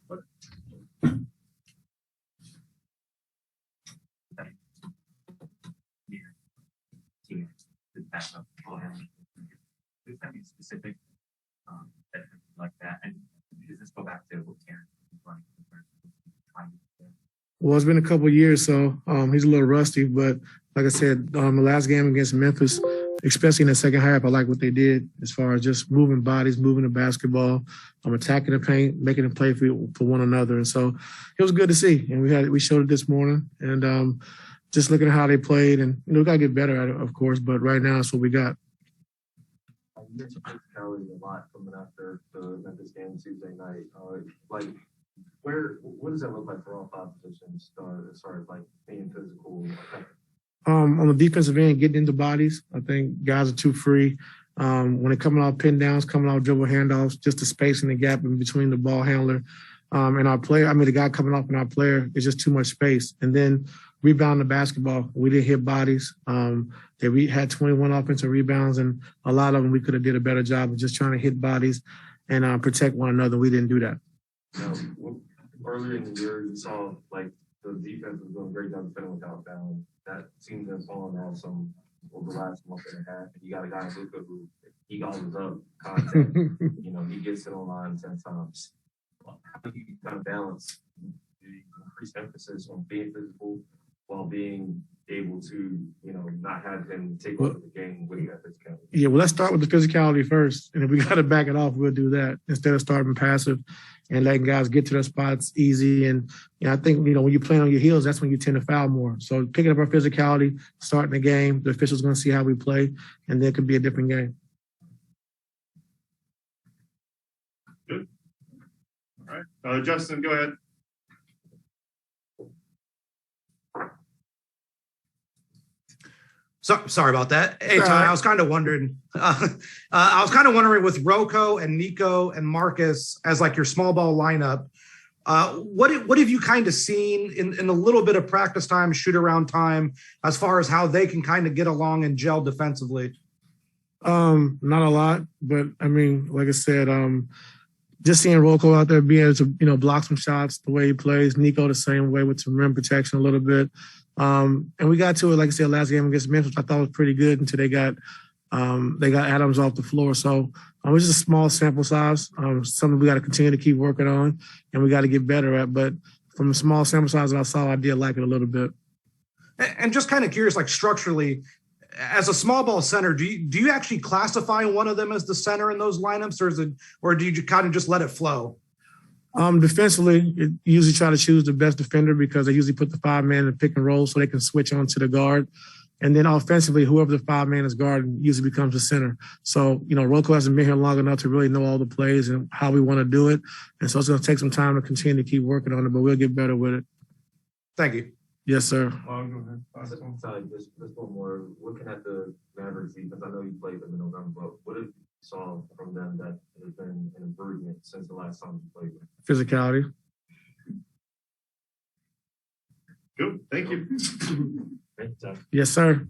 What? Specific like that, and does this go back to what Karen was running? Well, it's been a couple of years, so he's a little rusty. But like I said, the last game against Memphis, especially in the second half, I like what they did as far as just moving bodies, moving the basketball, attacking the paint, making them play for one another. And so it was good to see. And we showed it this morning. And just looking at how they played, and we got to get better at it, of course. But right now, it's what we got. You mentioned physicality a lot coming after the Memphis game Tuesday night. What does that look like for all five positions as far as like being physical? On the defensive end, getting into bodies, I think guys are too free. When they're coming off pin downs, coming off dribble handoffs, just the space and the gap in between the ball handler and our player. The guy coming off and our player is just too much space. And then rebound the basketball. We didn't hit bodies. We had 21 offensive rebounds, and a lot of them we could have did a better job of just trying to hit bodies and protect one another. We didn't do that. Earlier in the year, you saw like the defense was doing a great job defending without down. That seems to have fallen off some over the last month and a half. And you got a guy in Luka who he gobbles up content. He gets it online 10 times. How do you kind of balance the increased emphasis on being physical while being able to, not have him take over the game with that physicality? Yeah, well, let's start with the physicality first. And if we got to back it off, we'll do that instead of starting passive and letting guys get to their spots easy. And I think, when you're playing on your heels, that's when you tend to foul more. So picking up our physicality, starting the game, the official's going to see how we play, and then it could be a different game. Good. All right. Justin, go ahead. Sorry about that. Hey, Ty, I was kind of wondering. With Rocco and Nico and Marcus as like your small ball lineup, what have you kind of seen in a little bit of practice time, shoot around time, as far as how they can kind of get along and gel defensively? Not a lot, but like I said, just seeing Rocco out there being able to block some shots the way he plays. Nico the same way with some rim protection a little bit. And we got to it, like I said, last game against Memphis, I thought was pretty good until they got Adams off the floor. So it was just a small sample size, something we got to continue to keep working on and we got to get better at. But from a small sample size that I saw, I did like it a little bit. And just kind of curious, like structurally, as a small ball center, do you actually classify one of them as the center in those lineups, or do you kind of just let it flow? Defensively, you usually try to choose the best defender because they usually put the 5-man in the pick and roll so they can switch on to the guard. And then offensively, whoever the 5-man is guarding usually becomes the center. So, Rocco hasn't been here long enough to really know all the plays and how we want to do it. And so it's going to take some time to continue to keep working on it, but we'll get better with it. Thank you. Yes, sir. Go ahead. Just one more. Looking at the Mavericks defense, I know you played them in November, but what have you saw from them that has been an improvement since the last time you played them? Physicality. Good. Thank you. Thank you, Tom. Yes, sir.